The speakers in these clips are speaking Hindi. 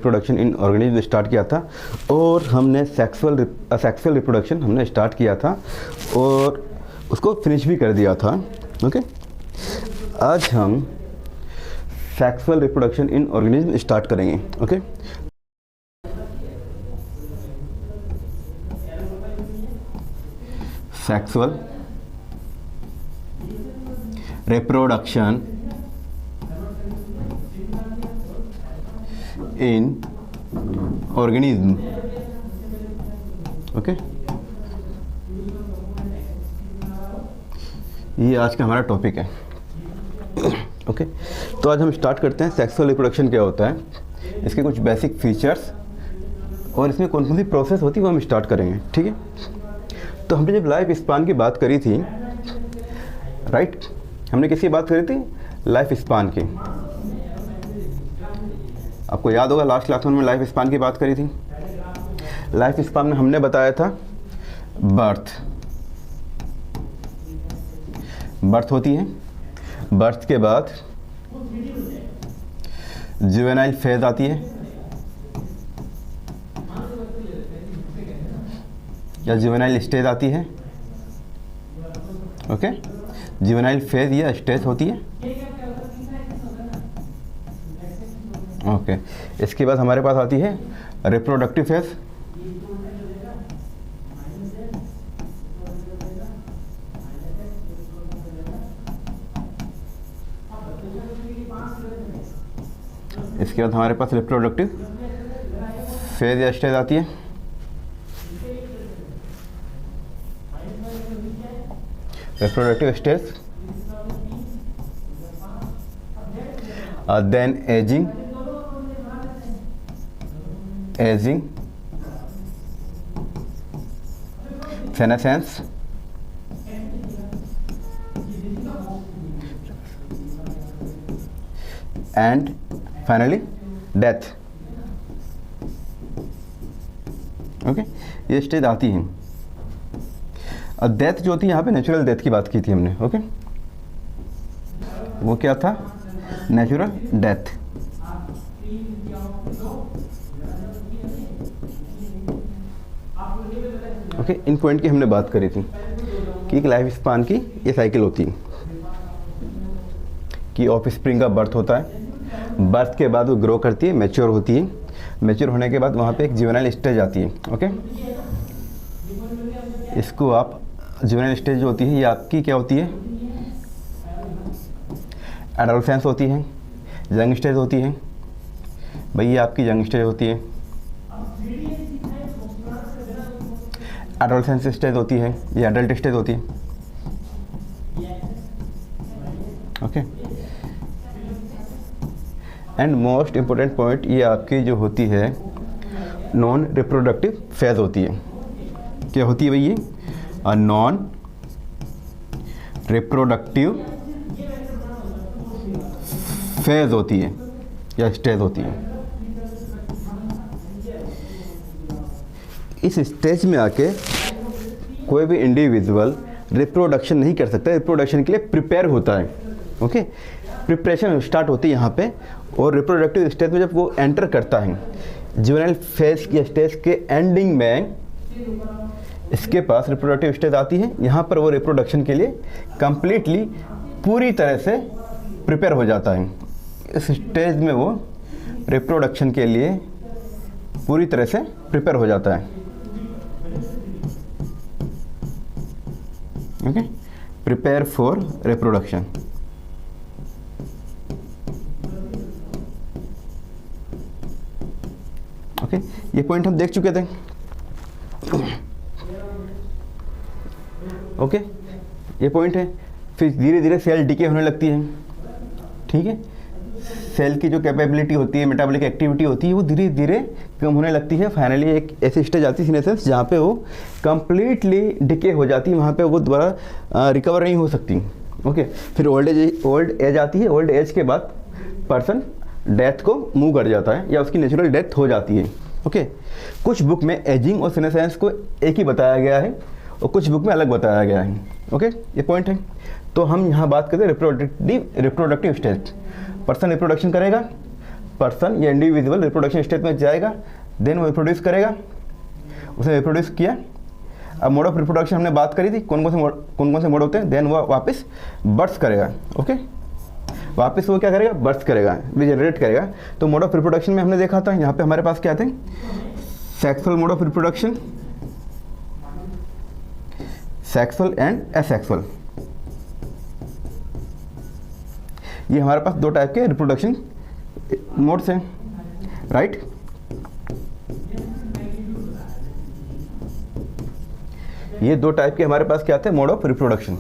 रिप्रोडक्शन इन ऑर्गेनिज्म स्टार्ट किया था और हमने सेक्सुअल रिप्रोडक्शन हमने स्टार्ट किया था और उसको फिनिश भी कर दिया था। ओके, आज हम sexual reproduction in organism start करेंगे। Okay, sexual reproduction in organism. Okay, ये आज का हमारा टॉपिक है। ओके, तो आज हम स्टार्ट करते हैं सेक्सुअल रिप्रोडक्शन क्या होता है, इसके कुछ बेसिक फीचर्स और इसमें कौन कौन सी प्रोसेस होती है वो हम स्टार्ट करेंगे। ठीक है, तो हमने जब लाइफ स्पान की बात करी थी, राइट, हमने किसकी बात करी थी? लाइफ स्पान की। आपको याद होगा लास्ट क्लास में हमने लाइफ स्पान की बात करी थी। लाइफ स्पान में हमने बताया था बर्थ होती है, बर्थ के बाद जुवेनाइल फेज आती है या जुवेनाइल स्टेज आती है। ओके, जुवेनाइल फेज या स्टेज होती है। ओके, इसके बाद हमारे पास आती है रिप्रोडक्टिव फेज। इसके बाद हमारे पास रिप्रोडक्टिव फेज या स्टेज आती है। Reproductive stage, then ageing, senescence, and finally death. Okay, ये स्टेज आती हैं। और डेथ जो होती है, यहाँ पे नेचुरल डेथ की बात की थी हमने। ओके, वो क्या था? Natural death. ओके, इन पॉइंट की हमने बात करी थी कि एक लाइफ स्पान की ये साइकिल होती है कि ऑफस्प्रिंग का बर्थ होता है, बर्थ के बाद वो ग्रो करती है, मैच्योर होती है, मैच्योर होने के बाद वहाँ पे एक जुवेनाइल स्टेज आती है। ओके, इसको आप जुवेनाइल स्टेज जो होती है ये आपकी क्या होती है? एडोलसेंस होती है, यंग स्टेज होती है। भाई ये आपकी यंग स्टेज होती है, एडोलसेंस स्टेज होती है, ये एडल्ट स्टेज होती है। Okay, and most important point ये आपकी जो होती है नॉन रिप्रोडक्टिव फेज होती है। क्या होती है भाई? ये नॉन रिप्रोडक्टिव फेज होती है या स्टेज होती है। इस स्टेज में आके कोई भी इंडिविजुअल रिप्रोडक्शन नहीं कर सकता, रिप्रोडक्शन के लिए प्रिपेयर होता है। ओके, प्रिपरेशन स्टार्ट होती है यहाँ पे। और रिप्रोडक्टिव स्टेज में जब वो एंटर करता है, जुवेनाइल फेज की स्टेज के एंडिंग में इसके पास रिप्रोडक्टिव स्टेज आती है। यहाँ पर वो रिप्रोडक्शन के लिए कंप्लीटली पूरी तरह से प्रिपेयर हो जाता है। इस स्टेज में वो रिप्रोडक्शन के लिए पूरी तरह से प्रिपेयर हो जाता है। Okay, prepare for reproduction. Okay, ये पॉइंट हम देख चुके थे। ओके, ये पॉइंट है। फिर धीरे धीरे सेल डीके होने लगती है। ठीक है, सेल की जो कैपेबिलिटी होती है, मेटाबॉलिक एक्टिविटी होती है, वो धीरे धीरे कम होने लगती है। फाइनली एक ऐसी स्टेज आती है सीनेसेंस जहाँ पे वो कंप्लीटली डिके हो जाती है, वहाँ पे वो दोबारा रिकवर नहीं हो सकती। ओके, फिर ओल्ड एज आती है। ओल्ड एज के बाद पर्सन डेथ को मूव कर जाता है या उसकी नेचुरल डेथ हो जाती है। ओके, कुछ बुक में एजिंग और सीनेसेंस को एक ही बताया गया है और कुछ बुक में अलग बताया गया है। ओके, ये पॉइंट है। तो हम यहाँ बात करते हैं रिप्रोडक्टिव स्टेज। पर्सन रिप्रोडक्शन करेगा, पर्सन या इंडिविजुअल रिप्रोडक्शन स्टेज में जाएगा, देन वो रिप्रोड्यूस करेगा, उसने रिप्रोड्यूस किया। अब मोड ऑफ रिप्रोडक्शन हमने बात करी थी, कौन कौन से मोड होते हैं, देन वो वापस बर्थ करेगा। ओके, वापस वो क्या करेगा, बर्थ करेगा, रिजनरेट करेगा। तो मोड ऑफ रिप्रोडक्शन में हमने देखा था, यहाँ पे हमारे पास क्या थे, sexual mode of reproduction, sexual and asexual. ये हमारे पास दो टाइप के रिप्रोडक्शन मोड्स हैं, राइट। ये दो टाइप के हमारे पास क्या थे, मोड ऑफ रिप्रोडक्शन,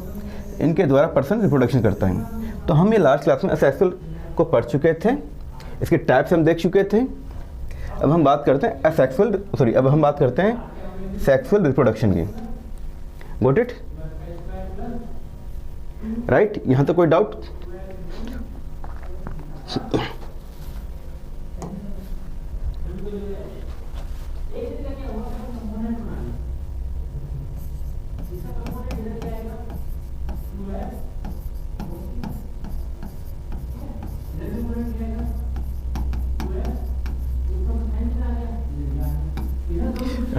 इनके द्वारा पर्सन रिप्रोडक्शन करता है। तो हम ये लास्ट क्लास में एसेक्सुअल को पढ़ चुके थे, इसके टाइप्स हम देख चुके थे। अब हम बात करते हैं अब हम बात करते हैं सेक्सुअल रिप्रोडक्शन की। Got it, right. यहाँ तो कोई डाउट?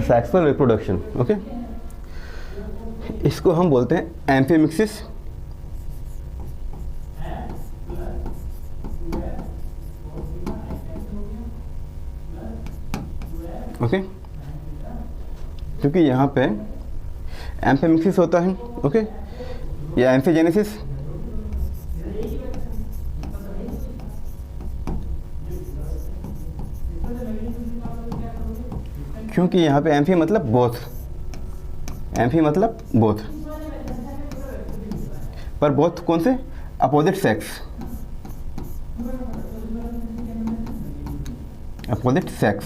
सेक्सुअल रिप्रोडक्शन, ओके, इसको हम बोलते हैं एम्फीमिक्सिस। ओके, क्योंकि यहाँ पे एम्फीमिक्सिस होता है, ओके, या एम्फीजेनेसिस। क्योंकि यहाँ पे एम्फी मतलब बोथ, एम्फी मतलब बोथ, पर बोथ कौन से, अपोजिट सेक्स, अपोजिट सेक्स,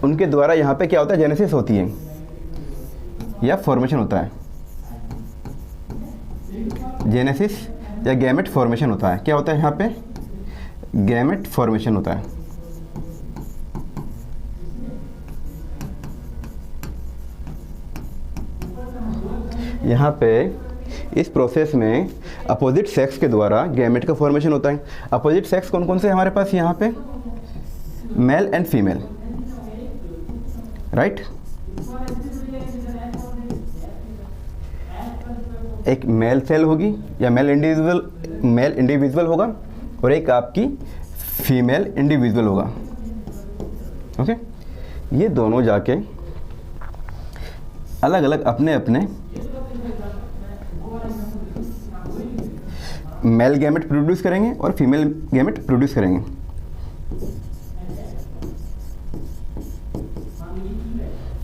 उनके द्वारा यहाँ पे क्या होता है, जेनेसिस होती है या फॉर्मेशन होता है, जेनेसिस या गैमेट फॉर्मेशन होता है। क्या होता है यहाँ पे, गैमेट फॉर्मेशन होता है। यहाँ पे इस प्रोसेस में अपोजिट सेक्स के द्वारा गैमेट का फॉर्मेशन होता है। अपोजिट सेक्स कौन कौन से हमारे पास यहाँ पे, मेल एंड फीमेल, राइट। एक मेल सेल होगी या मेल इंडिविजुअल होगा, और एक आपकी फीमेल इंडिविजुअल होगा। ओके, ये दोनों जाके अलग अलग अपने अपने मेल गैमेट प्रोड्यूस करेंगे और फीमेल गैमेट प्रोड्यूस करेंगे।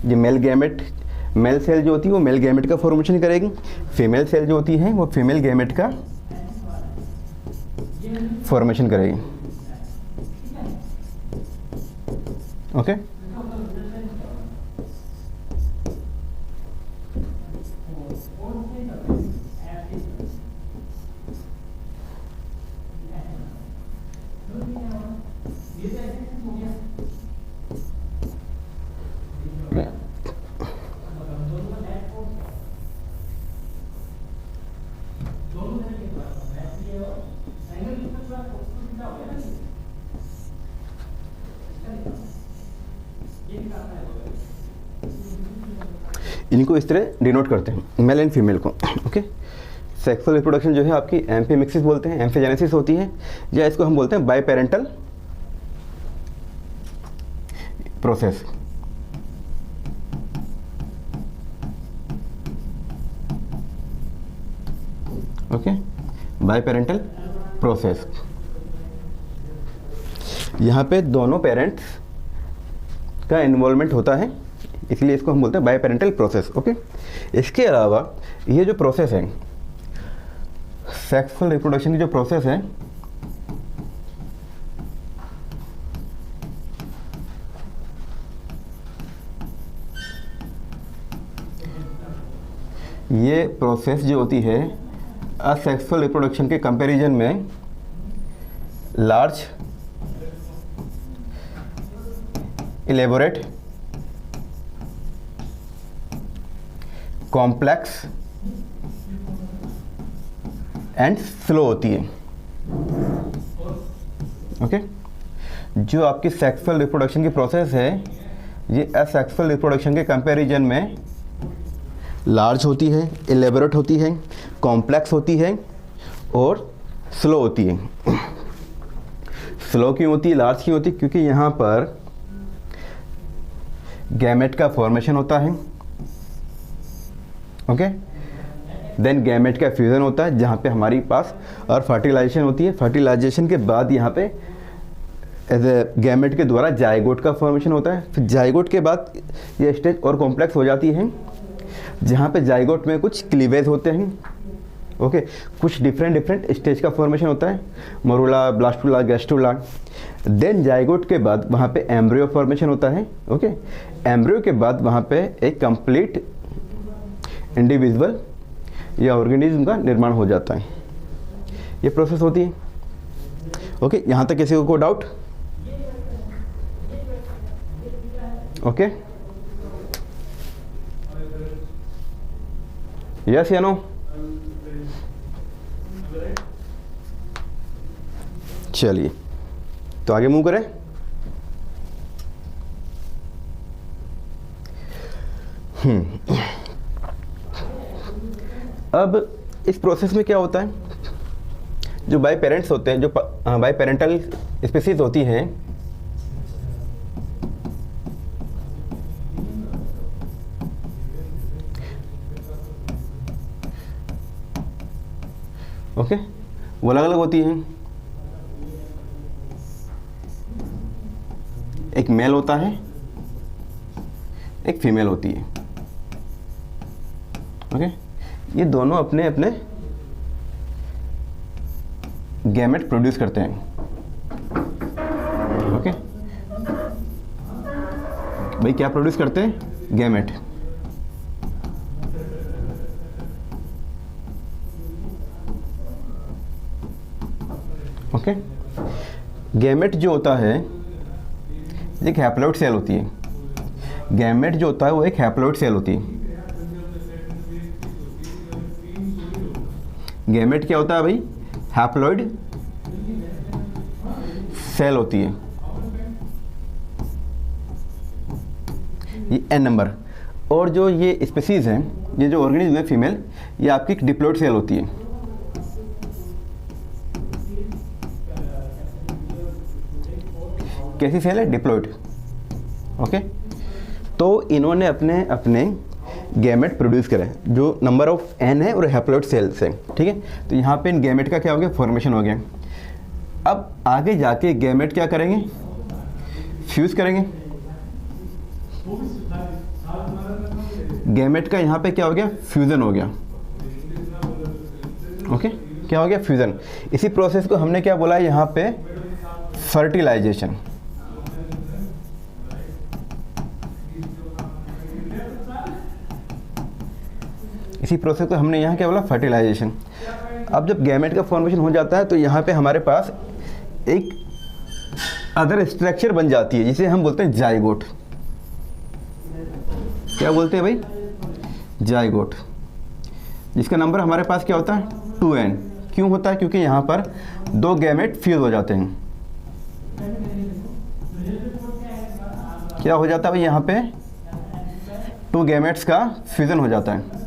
ये मेल सेल जो होती है वो मेल गैमेट का फॉर्मेशन करेगी, फीमेल सेल जो होती है वो फीमेल गैमेट का फॉर्मेशन करेगी। ओके, इनको इस तरह डिनोट करते हैं, मेल एंड फीमेल को। ओके, सेक्सुअल रिप्रोडक्शन जो है आपकी एम्फीमिक्सिस बोलते हैं, एम्फीजेनेसिस होती है, या इसको हम बोलते हैं biparental process. Okay, biparental process. यहाँ पे दोनों पेरेंट्स का इन्वॉल्वमेंट होता है, इसलिए इसको हम बोलते हैं बाय पेरेंटल प्रोसेस। ओके, इसके अलावा ये जो प्रोसेस है, सेक्सुअल रिप्रोडक्शन की जो प्रोसेस है, ये प्रोसेस जो होती है असेक्सुअल रिप्रोडक्शन के कंपैरिजन में large, elaborate, complex and slow होती है। ओके। जो आपकी सेक्सुअल रिप्रोडक्शन की प्रोसेस है ये एसेक्सुअल रिप्रोडक्शन के कंपैरिजन में लार्ज होती है, एलेबोरेट होती है, कॉम्प्लेक्स होती है और स्लो होती है। स्लो क्यों होती है, लार्ज क्यों होती है? क्योंकि यहाँ पर गैमेट का फॉर्मेशन होता है, ओके। देन गैमेट का फ्यूज़न होता है जहाँ पे हमारी पास और फर्टिलाइजेशन होती है। फर्टिलाइजेशन के बाद यहाँ पे एज ए गैमेट के द्वारा जाइगोट का फॉर्मेशन होता है। फिर जाइगोट के बाद ये स्टेज और कॉम्प्लेक्स हो जाती है जहाँ पे जाइगोट में कुछ क्लीवेज होते हैं, ओके। कुछ डिफरेंट स्टेज का फॉर्मेशन होता है, morula, blastula, gastrula. Then zygote के बाद वहाँ पे एम्ब्रियो फॉर्मेशन होता है, ओके। एम्ब्रियो के बाद वहाँ पे एक कंप्लीट इंडिविजुअल या ऑर्गेनिज्म का निर्माण हो जाता है। ये प्रोसेस होती है, ओके। यहाँ तक किसी को डाउट? ओके, यस या नो? चलिए तो आगे मूव करें। अब इस प्रोसेस में क्या होता है, जो बाई पेरेंट्स होते हैं, जो बाई पेरेंटल स्पीसीज होती हैं, ओके, वो अलग अलग होती हैं। एक मेल होता है, एक फीमेल होती है, ओके। ये दोनों अपने अपने गैमेट प्रोड्यूस करते हैं, ओके। भाई क्या प्रोड्यूस करते हैं? गैमेट। ओके। गैमेट जो होता है एक हैप्लॉइड सेल होती है। गैमेट जो होता है वो एक हैप्लॉइड सेल होती है। गैमेट क्या होता है भाई? हैप्लॉइड सेल होती है। ये एन नंबर। और जो ये स्पीसीज हैं, ये जो ऑर्गेनिज्म है फीमेल, ये आपकी एक डिप्लॉइड सेल होती है। कैसी सेल है? Diploid, okay. तो इन्होंने अपने अपने गैमेट प्रोड्यूस करे जो नंबर ऑफ एन है और हैप्लॉइड सेल्स हैं, ठीक है। तो यहाँ पे इन गैमेट का क्या हो गया? फॉर्मेशन हो गया। अब आगे जाके गैमेट क्या करेंगे? फ्यूज करेंगे। गैमेट का यहाँ पे क्या हो गया? फ्यूजन हो गया, ओके। क्या हो गया? फ्यूजन। इसी प्रोसेस को हमने क्या बोला है यहाँ पे? फर्टिलाइजेशन। इसी प्रोसेस को हमने यहाँ क्या बोला? फर्टिलाइजेशन। अब जब गैमेट का फॉर्मेशन हो जाता है तो यहाँ पे हमारे पास एक अदर स्ट्रक्चर बन जाती है जिसे हम बोलते हैं जाइगोट। क्या बोलते हैं भाई? जाइगोट। जिसका नंबर हमारे पास क्या होता है? 2n। क्यों होता है? क्योंकि यहाँ पर दो गैमेट फ्यूज हो जाते हैं। क्या हो जाता है भाई? यहाँ पे 2 गैमेट्स का फ्यूजन हो जाता है,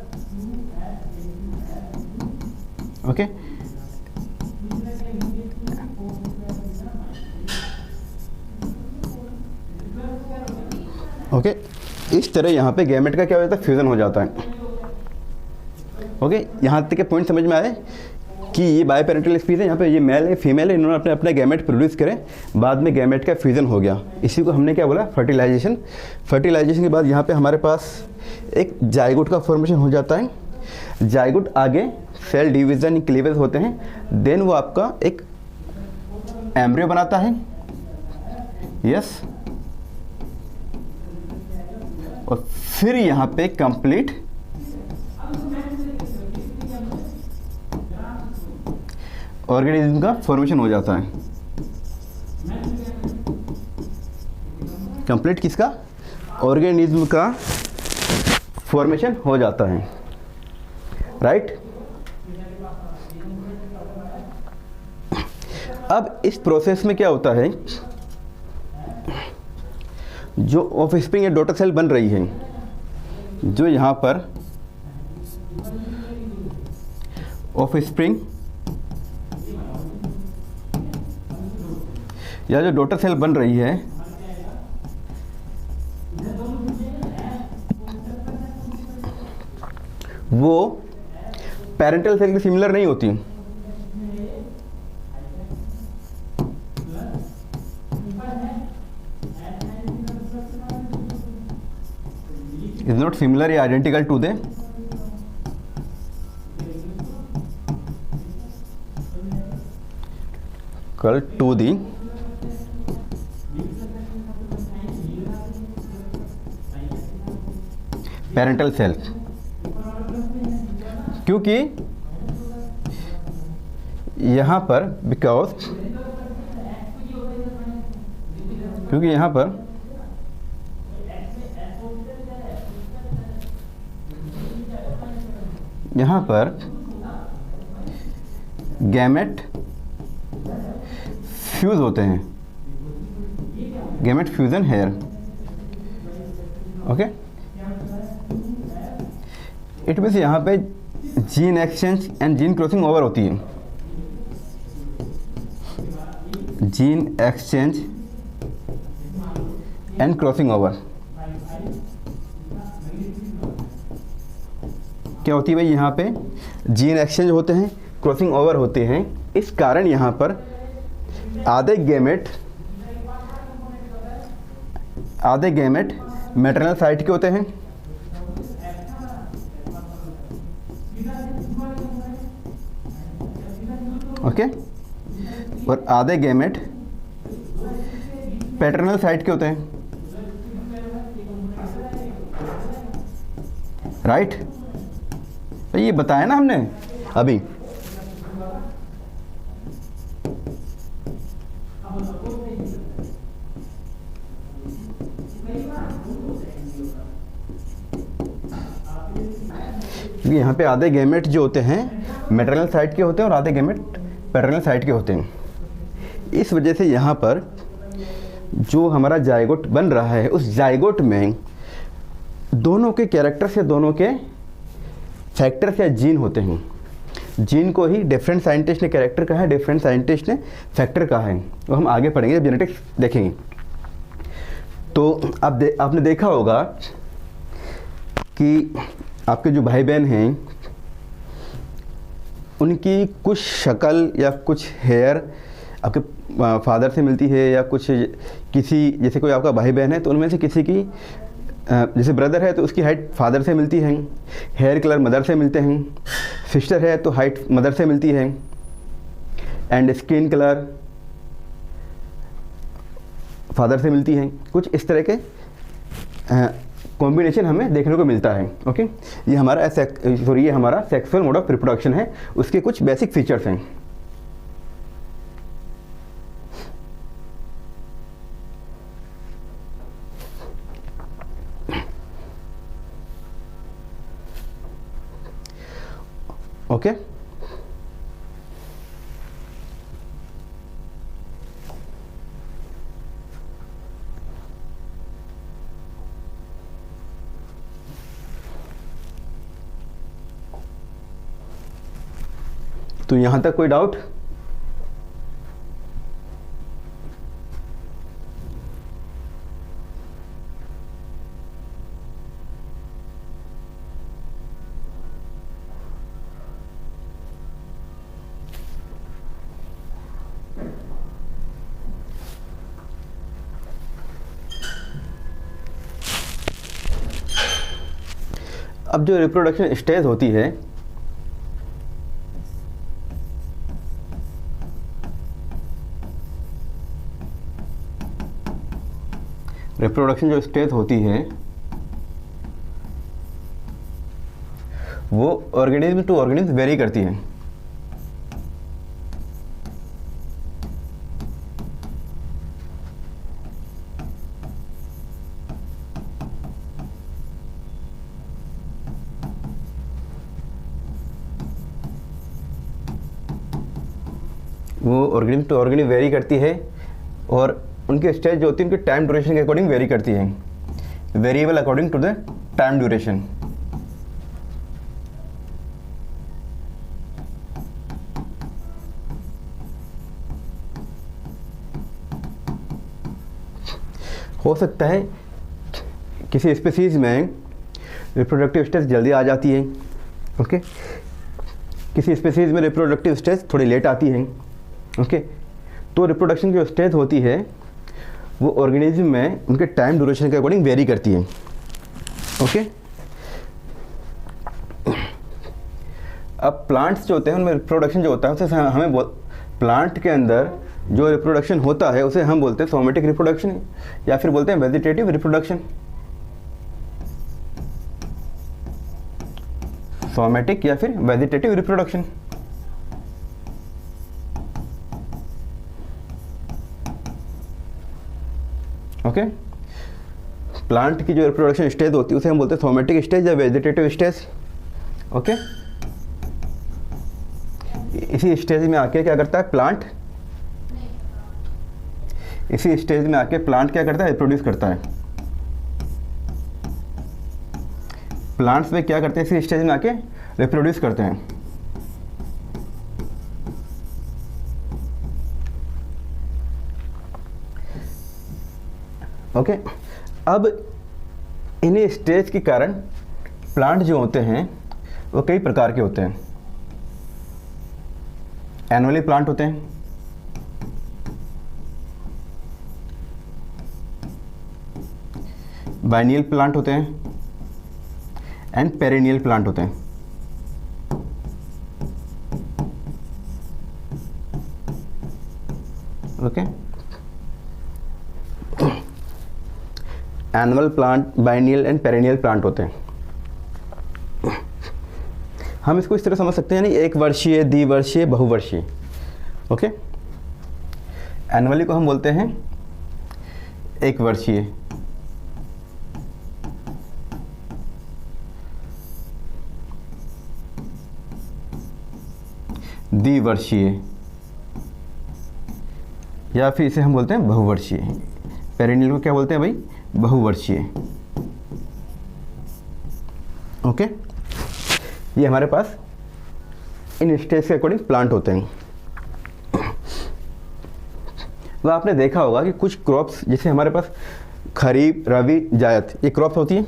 ओके। ओके, इस तरह यहाँ पे गैमेट का क्या हो जाता है? फ्यूजन हो जाता है, ओके। यहाँ तक के पॉइंट समझ में आए कि ये बायोपेरेंटल स्पीसीज है, यहाँ पे ये मेल है, फीमेल है, इन्होंने अपने अपने गैमेट प्रोड्यूस करे, बाद में गैमेट का फ्यूजन हो गया। इसी को हमने क्या बोला? फर्टिलाइजेशन। फर्टिलाइजेशन के बाद यहाँ पे हमारे पास एक जाइगोट का फॉर्मेशन हो जाता है। जाइगोट आगे सेल डिवीजन, क्लीवेज होते हैं। देन वो आपका एक एम्ब्रियो बनाता है, यस। और फिर यहाँ पे कंप्लीट ऑर्गेनिज्म का फॉर्मेशन हो जाता है। कंप्लीट किसका? ऑर्गेनिज्म का फॉर्मेशन हो जाता है, राइट। अब इस प्रोसेस में क्या होता है, जो ऑफस्प्रिंग या डॉटर सेल बन रही है, जो यहाँ पर ऑफस्प्रिंग या जो डॉटर सेल बन रही है, वो पेरेंटल सेल की सिमिलर नहीं होती। इज नॉट सिमिलर या identical to the parental cell, क्योंकि यहाँ पर क्योंकि यहाँ पर गैमेट फ्यूज होते हैं, gamete fusion here. Okay, it means यहाँ पे gene exchange and gene crossing over होती है। Gene exchange and crossing over क्या होती है भाई, यहाँ पे जीन एक्सचेंज होते हैं, क्रॉसिंग ओवर होते हैं। इस कारण यहाँ पर आधे गैमेट मैटरनल साइट के होते हैं, ओके, और आधे गैमेट पैटर्नल साइट के होते हैं, राइट। तो ये बताया ना हमने अभी। यहाँ पे आधे गैमेट जो होते हैं मैटरनल साइट के होते हैं और आधे गैमेट पैटर्नल साइट के होते हैं। इस वजह से यहाँ पर जो हमारा जायगोट बन रहा है, उस जायगोट में दोनों के कैरेक्टर्स या दोनों के फैक्टर्स या जीन होते हैं। जीन को ही डिफरेंट साइंटिस्ट ने कैरेक्टर कहा है, डिफरेंट साइंटिस्ट ने फैक्टर कहा है। वो हम आगे पढ़ेंगे जब जेनेटिक्स देखेंगे। तो अब आपने देखा होगा कि आपके जो भाई बहन हैं उनकी कुछ शक्ल या कुछ हेयर आपके फादर से मिलती है, या कुछ किसी, जैसे कोई आपका भाई बहन है तो उनमें से किसी की जैसे ब्रदर है तो उसकी हाइट फादर से मिलती है, हेयर कलर मदर से मिलते हैं, सिस्टर है तो हाइट मदर से मिलती है, एंड स्किन कलर फादर से मिलती है। कुछ इस तरह के कॉम्बिनेशन हमें देखने को मिलता है। ओके, ये हमारा सेक्सुअल मोड ऑफ रिप्रोडक्शन है, उसके कुछ बेसिक फीचर्स हैं। ओके, तो यहां तक कोई डाउट? अब जो रिप्रोडक्शन स्टेज होती है, रिप्रोडक्शन जो स्टेज होती है वो ऑर्गेनिज्म टू ऑर्गेनिज्म वेरी करती है। वो ऑर्गेनिज्म टू ऑर्गेनिज्म वेरी करती है, और उनकी स्टेज जो होती है उनके टाइम ड्यूरेशन के अकॉर्डिंग वेरी करती है, variable according to the time duration. हो सकता है किसी स्पीसीज में रिप्रोडक्टिव स्टेज जल्दी आ जाती है, ओके, किसी स्पीसीज में रिप्रोडक्टिव स्टेज थोड़ी लेट आती है, ओके। तो रिप्रोडक्शन की जो स्टेज होती है वो ऑर्गेनिज्म में उनके टाइम ड्यूरेशन के अकॉर्डिंग वेरी करती है, ओके। अब प्लांट्स जो होते हैं उनमें रिप्रोडक्शन जो होता है उसे हमें प्लांट के अंदर जो रिप्रोडक्शन होता है उसे हम बोलते हैं सोमेटिक रिप्रोडक्शन, या फिर बोलते हैं वेजिटेटिव रिप्रोडक्शन। सोमेटिक या फिर वेजिटेटिव रिप्रोडक्शन, ओके। प्लांट की जो रिप्रोडक्शन स्टेज होती है उसे हम बोलते हैं सोमेटिक स्टेज या वेजिटेटिव स्टेज, ओके। इसी स्टेज में आके क्या करता है प्लांट, इसी स्टेज में आके प्लांट क्या करता है, रिप्रोड्यूस करता है। प्लांट्स में क्या करते हैं, इसी स्टेज में आके रिप्रोड्यूस करते हैं, ओके। अब इन्हीं स्टेज के कारण प्लांट जो होते हैं वो कई प्रकार के होते हैं। एनुअली प्लांट होते हैं, बाइनियल प्लांट होते हैं, एंड पेरिनियल प्लांट होते हैं, okay. Annual plant, biennial and perennial plant होते हैं। हम इसको इस तरह समझ सकते हैं, यानी एक वर्षीय, द्विवर्षीय, बहुवर्षीय, ओके। एनुअली को हम बोलते हैं एक वर्षीय, द्विवर्षीय, या फिर इसे हम बोलते हैं बहुवर्षीय। पेरिनियल को क्या बोलते हैं भाई, बहुवर्षीय, ओके। ये हमारे पास इन स्टेज के अकॉर्डिंग प्लांट होते हैं। वह आपने देखा होगा कि कुछ क्रॉप्स, जैसे हमारे पास खरीफ, रबी, जायद, ये क्रॉप्स होती हैं।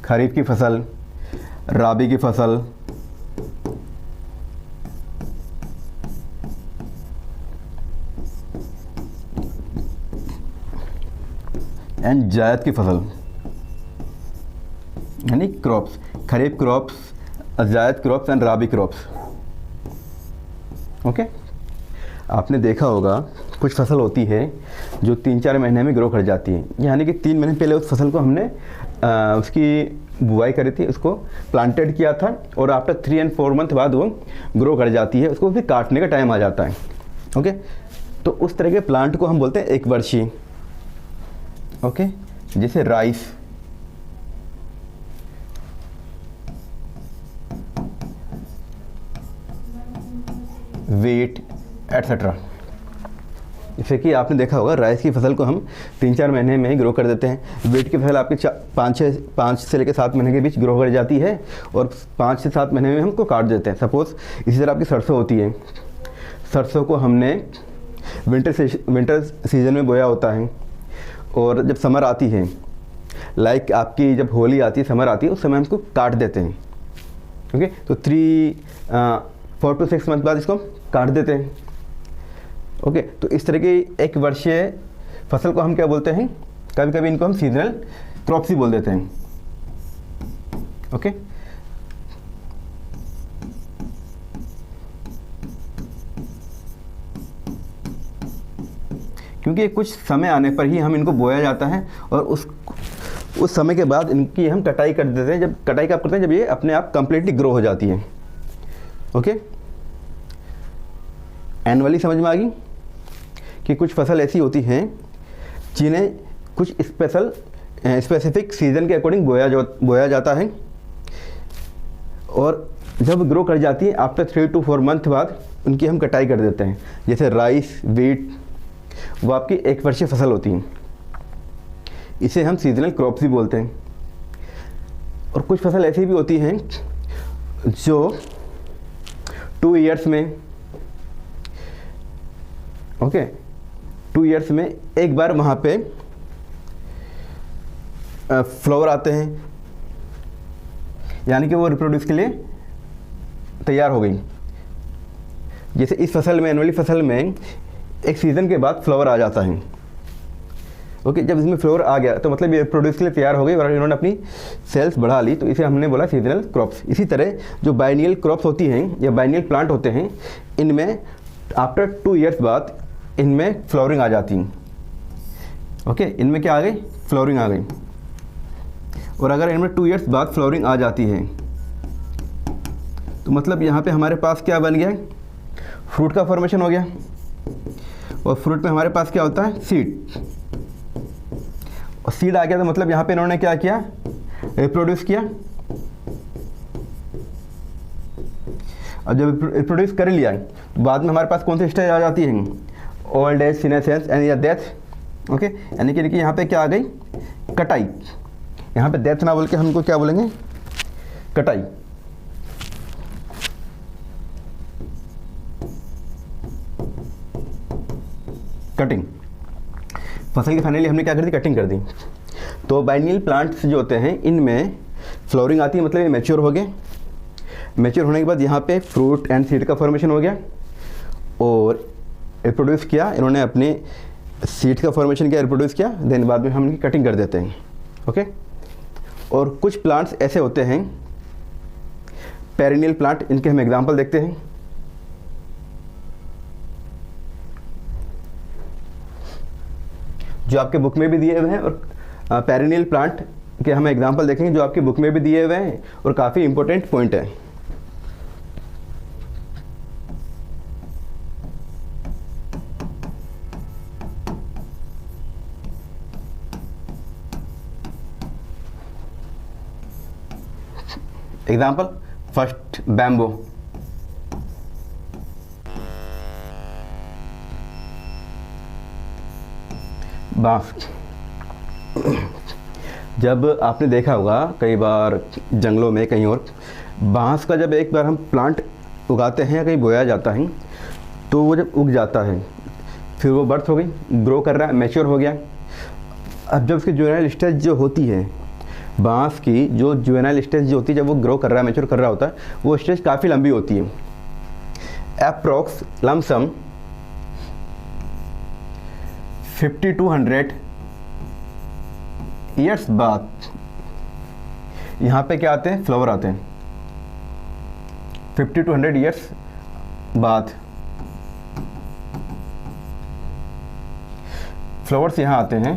खरीफ की फसल, रबी की फसल, एंड जायद की फसल, यानी क्रॉप्स, खरीफ क्रॉप्स, जायद crops and rabi crops, okay. आपने देखा होगा कुछ फसल होती है जो 3-4 महीने में ग्रो कर जाती है, यानी कि 3 महीने पहले उस फसल को हमने उसकी बुआई करी थी, उसको प्लांटेड किया था, और आफ्टर 3 और 4 मंथ बाद वो ग्रो कर जाती है, उसको भी काटने का टाइम आ जाता है, ओके। तो उस तरह के प्लांट को हम बोलते हैं एक वर्षीय, ओके। जैसे राइस, वीट, एटसेट्रा। जैसे कि आपने देखा होगा राइस की फसल को हम 3-4 महीने में ही ग्रो कर देते हैं। वीट की फसल आपकी 5 से लेकर 7 महीने के बीच ग्रो कर जाती है, और 5 से 7 महीने में हमको काट देते हैं। सपोज़ इसी तरह आपकी सरसों होती है, सरसों को हमने विंटर सीजन में बोया होता है, और जब समर आती है, लाइक आपकी जब होली आती है, समर आती है, उस समय हम इसको काट देते हैं, ओके। तो 4 to 6 मंथ बाद इसको काट देते हैं, ओके। तो इस तरह की एक वर्षीय फसल को हम क्या बोलते हैं, कभी कभी इनको हम सीजनल क्रॉप्स ही बोल देते हैं, ओके। क्योंकि कुछ समय आने पर ही हम इनको बोया जाता है, और उस समय के बाद इनकी हम कटाई कर देते हैं। जब कटाई कब करते हैं, जब ये अपने आप कंप्लीटली ग्रो हो जाती है, ओके। एनुअली समझ में आ गई कि कुछ फसल ऐसी होती हैं जिन्हें कुछ स्पेसिफिक सीजन के अकॉर्डिंग बोया जाता है, और जब ग्रो कर जाती है आफ्टर 3 to 4 मंथ बाद उनकी हम कटाई कर देते हैं। जैसे राइस, वीट, वो आपकी एक वर्षीय फसल होती हैं, इसे हम सीजनल क्रॉप्स भी बोलते हैं। और कुछ फसल ऐसी भी होती हैं जो 2 ईयर्स में 2 ईयर्स में एक बार वहाँ पे फ्लावर आते हैं, यानी कि वो रिप्रोड्यूस के लिए तैयार हो गई। जैसे इस फसल में, एनुअली फसल में एक सीज़न के बाद फ्लावर आ जाता है। जब इसमें फ्लावर आ गया तो मतलब ये रिप्रोड्यूस के लिए तैयार हो गई और इन्होंने अपनी सेल्स बढ़ा ली, तो इसे हमने बोला सीजनल क्रॉप्स। इसी तरह जो बाइनियल क्रॉप्स होती हैं या बाइनियल प्लांट होते हैं, इनमें आफ्टर 2 ईयर्स बाद इनमें फ्लावरिंग आ जाती हैं। इनमें क्या आ गई? फ्लावरिंग आ गई। और अगर इनमें 2 ईयर्स बाद फ्लावरिंग आ जाती है तो मतलब यहाँ पे हमारे पास क्या बन गया? फ्रूट का फॉर्मेशन हो गया। और फ्रूट में हमारे पास क्या होता है? सीड। और सीड आ गया तो मतलब यहाँ पे इन्होंने क्या किया? रिप्रोड्यूस किया। और जब रिप्रोड्यूस कर लिया तो बाद में हमारे पास कौन सी स्टेज आ जाती है? ओल्ड एज, सीनेसेंस एंड या डेथ। यानी कि यहाँ पे क्या आ गई? कटाई। यहाँ पे डेथ ना बोल के हमको क्या बोलेंगे? कटाई। कटिंग। फसल की फाइनली हमने क्या कर दी? कटिंग कर दी। तो बाइनियल प्लांट्स जो होते हैं इनमें फ्लावरिंग आती है, मतलब ये मैच्योर हो गए। मैच्योर होने के बाद यहाँ पे फ्रूट एंड सीड का फॉर्मेशन हो गया और रिप्रोड्यूस किया, इन्होंने अपने सीड का फॉर्मेशन किया, रिप्रोड्यूस किया, देन बाद में हम इनकी कटिंग कर देते हैं। और कुछ प्लांट्स ऐसे होते हैं पेरिनियल प्लांट, इनके हम एग्जांपल देखते हैं। जो आपके बुक में भी दिए हुए हैं, और पेरिनियल प्लांट के हम एग्जांपल देखेंगे जो आपकी बुक में भी दिए हुए हैं और काफ़ी इंपॉर्टेंट पॉइंट है। Example first, bamboo. बांस। जब आपने देखा होगा कई बार जंगलों में कहीं और, बांस का जब एक बार हम प्लांट उगाते हैं या कहीं बोया जाता है तो वो जब उग जाता है फिर वो बर्थ हो गई, ग्रो कर रहा है, मैच्योर हो गया। अब जब उसकी जुवेनाइल स्टेज जो होती है, बांस की जो जुवेनाइल स्टेज जो होती है, जब वो ग्रो कर रहा है, मैच्योर कर रहा होता है, वो स्टेज काफ़ी लंबी होती है। अप्रॉक्स लमसम 50 to 100 ईयर्स बाद यहाँ पे क्या आते हैं? फ्लावर आते हैं। 50 to 100 ईयर्स बाद फ्लावर्स यहाँ आते हैं।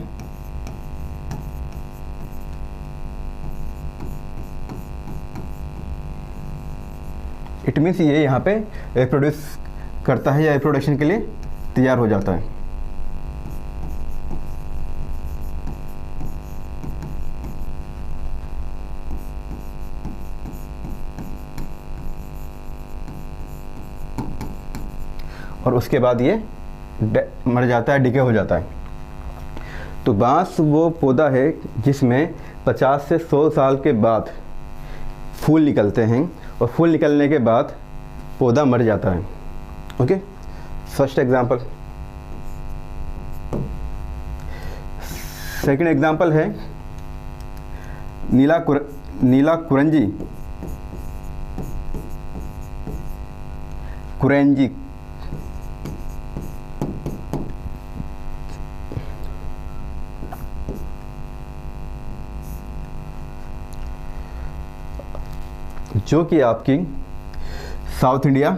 इट मीन्स ये यहाँ पे रिप्रोड्यूस करता है या रिप्रोडक्शन के लिए तैयार हो जाता है। और उसके बाद ये मर जाता है, डिके हो जाता है। तो बांस वो पौधा है जिसमें 50 से 100 साल के बाद फूल निकलते हैं और फूल निकलने के बाद पौधा मर जाता है। First example. सेकंड एग्जांपल है नीला कुरेंजी। जो कि आपकी south India,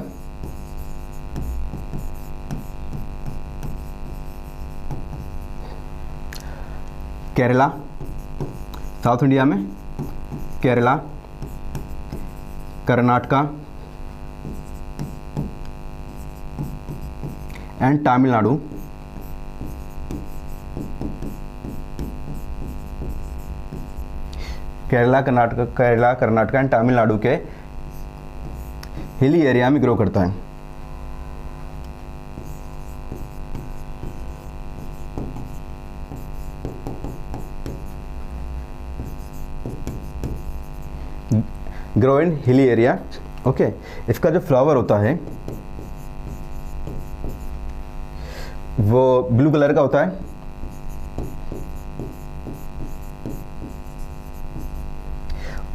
Kerala, south India में केरला, कर्नाटका एंड तमिलनाडु, केरला, कर्नाटका एंड तमिलनाडु के हिली एरिया में ग्रो करता है। Grow in hilly area. Okay, इसका जो फ्लावर होता है वो ब्लू कलर का होता है,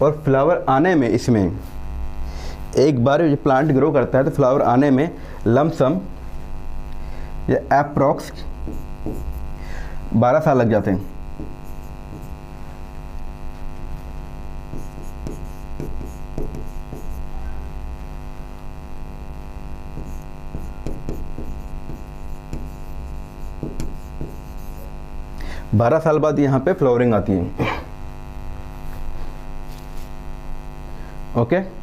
और फ्लावर आने में इसमें एक बार ये प्लांट ग्रो करता है तो फ्लावर आने में लमसम या अप्रॉक्स 12 साल लग जाते हैं। बारह साल बाद यहाँ पे फ्लावरिंग आती है। ओके।